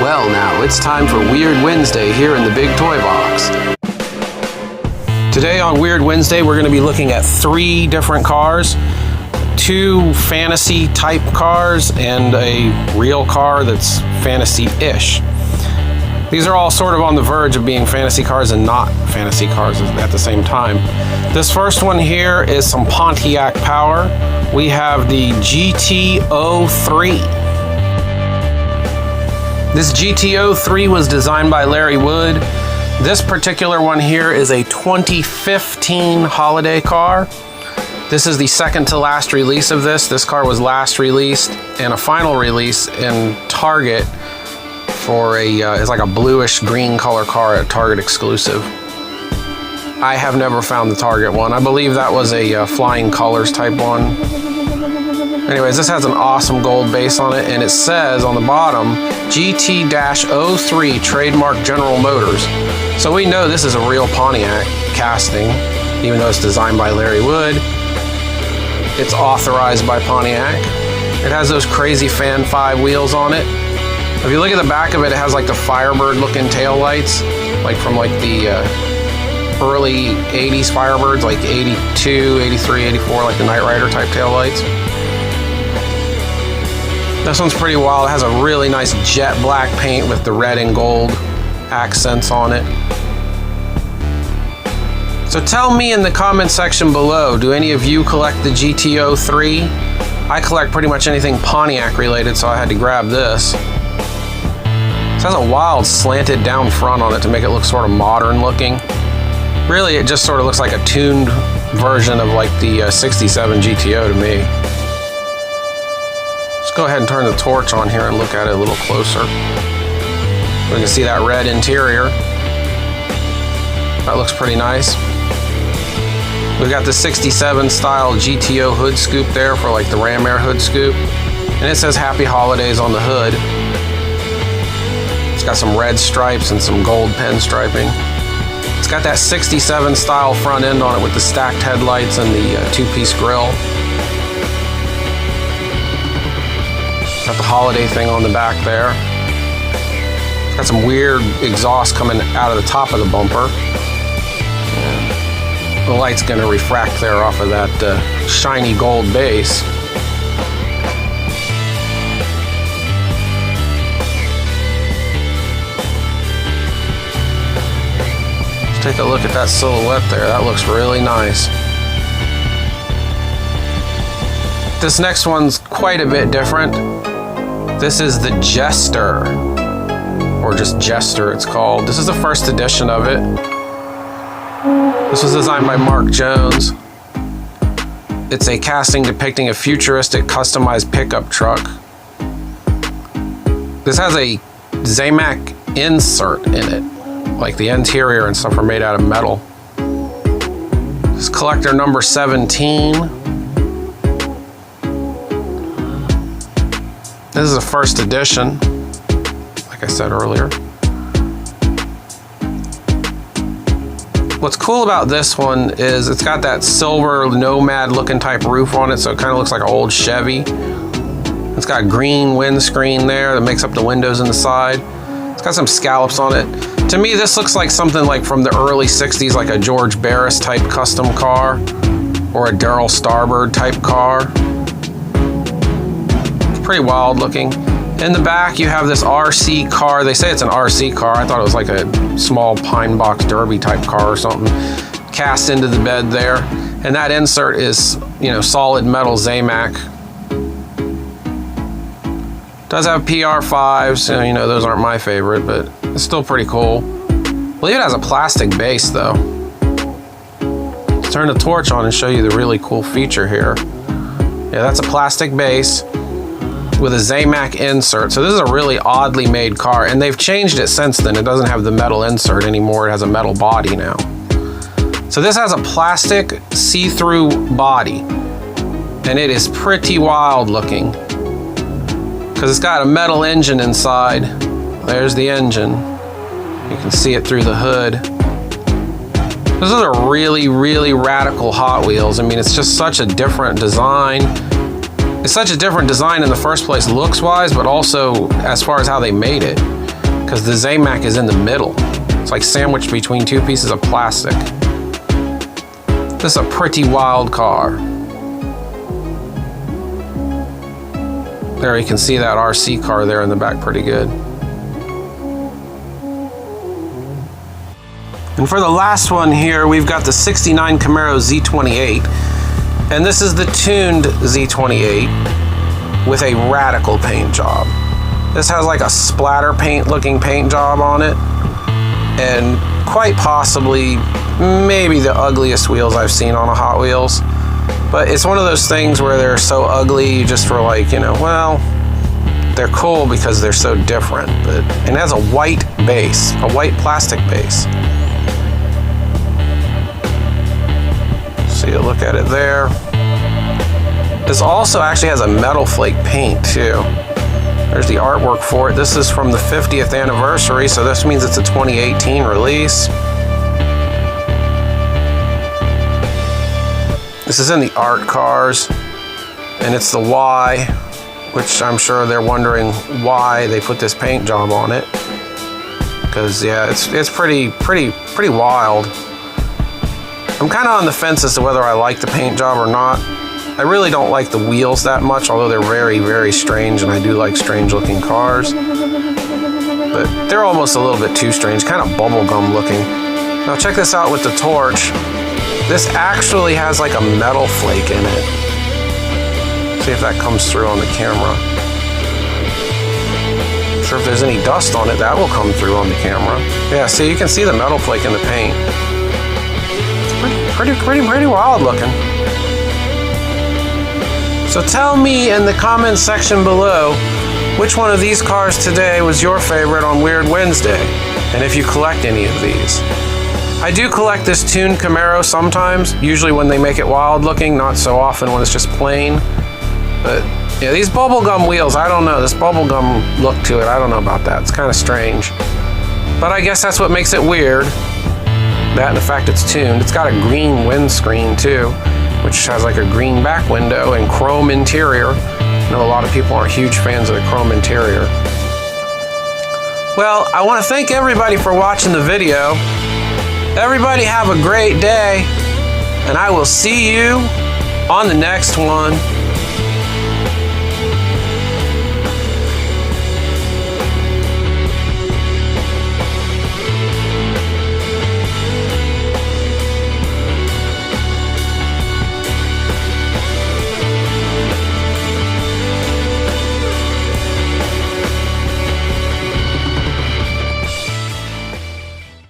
Well now, it's time for Weird Wednesday here in the Big Toy Box. Today on Weird Wednesday, we're going to be looking at 3 different cars. 2 fantasy type cars and a real car that's fantasy-ish. These are all sort of on the verge of being fantasy cars and not fantasy cars at the same time. This first one here is some Pontiac power. We have the GT03. This GT03 was designed by Larry Wood. This particular one here is a 2015 holiday car. This is the second to last release of this. This car was last released and a final release in Target for it's like a bluish green color car at Target exclusive. I have never found the Target one. I believe that was a Flying Colors type one. Anyways, this has an awesome gold base on it, and it says on the bottom, GT-03 trademark General Motors. So we know this is a real Pontiac casting, even though it's designed by Larry Wood. It's authorized by Pontiac. It has those crazy Fan 5 wheels on it. If you look at the back of it, it has like the Firebird looking tail lights, like from like the early 80s Firebirds, like 82, 83, 84, like the Knight Rider type tail lights. This one's pretty wild. It has a really nice jet black paint with the red and gold accents on it. So tell me in the comment section below, do any of you collect the GT03? I collect pretty much anything Pontiac related, so I had to grab this. This has a wild slanted down front on it to make it look sort of modern looking. Really, it just sort of looks like a tuned version of like the 67 GTO to me. Let's go ahead and turn the torch on here and look at it a little closer. We can see that red interior. That looks pretty nice. We've got the 67 style GTO hood scoop there for like the Ram Air hood scoop. And it says Happy Holidays on the hood. It's got some red stripes and some gold pen striping. It's got that 67 style front end on it with the stacked headlights and the 2-piece grille. Got the holiday thing on the back there. It's got some weird exhaust coming out of the top of the bumper. And the light's going to refract there off of that shiny gold base. Let's take a look at that silhouette there. That looks really nice. This next one's quite a bit different. This is the Jester, or just Jester it's called. This is the first edition of it. This was designed by Mark Jones. It's a casting depicting a futuristic customized pickup truck. This has a Zamac insert in it, like the interior and stuff are made out of metal. This is collector number 17. This is a first edition, like I said earlier. What's cool about this one is it's got that silver Nomad looking type roof on it, so it kind of looks like an old Chevy. It's got green windscreen there that makes up the windows in the side. It's got some scallops on it. To me, this looks like something like from the early 60s, like a George Barris type custom car or a Darryl Starbird type car. Pretty wild looking. In the back, you have this RC car. They say it's an RC car. I thought it was like a small pine box derby type car or something. Cast into the bed there. And that insert is, solid metal Zamac. Does have PR5s. Those aren't my favorite, but it's still pretty cool. I believe it has a plastic base though. Let's turn the torch on and show you the really cool feature here. Yeah, that's a plastic base with a Zamac insert. So this is a really oddly made car, and they've changed it since then. It doesn't have the metal insert anymore. It has a metal body now. So this has a plastic see-through body, and it is pretty wild looking because it's got a metal engine inside. There's the engine. You can see it through the hood. This is a really, really radical Hot Wheels. I mean, it's just such a different design. It's such a different design in the first place, looks-wise, but also as far as how they made it. because the Zamac is in the middle. It's like sandwiched between two pieces of plastic. This is a pretty wild car. There you can see that RC car there in the back pretty good. And for the last one here, we've got the 69 Camaro Z28. And this is the tuned Z28 with a radical paint job. This has like a splatter paint looking paint job on it. And quite possibly, maybe the ugliest wheels I've seen on a Hot Wheels. But it's one of those things where they're so ugly, you just were like, you know, well, they're cool because they're so different. But and it has a white base, a white plastic base. So you look at it there. This also actually has a metal flake paint too. There's the artwork for it. This is from the 50th anniversary, so this means it's a 2018 release. This is in the art cars, and it's the Y, which I'm sure they're wondering why they put this paint job on it. Because yeah, it's pretty wild. I'm kind of on the fence as to whether I like the paint job or not. I really don't like the wheels that much, although they're very, very strange, and I do like strange looking cars. But they're almost a little bit too strange, kind of bubblegum looking. Now check this out with the torch. This actually has like a metal flake in it. See if that comes through on the camera. I'm sure if there's any dust on it, that will come through on the camera. Yeah, see, you can see the metal flake in the paint. It's pretty wild looking. So tell me in the comments section below which one of these cars today was your favorite on Weird Wednesday, and if you collect any of these. I do collect this tuned Camaro sometimes, usually when they make it wild looking, not so often when it's just plain. But yeah, these bubblegum wheels, I don't know, this bubblegum look to it, I don't know about that. It's kind of strange. But I guess that's what makes it weird. That and the fact it's tuned. It's got a green windscreen too, which has like a green back window and chrome interior. I know a lot of people aren't huge fans of the chrome interior. Well, I want to thank everybody for watching the video. Everybody have a great day, and I will see you on the next one.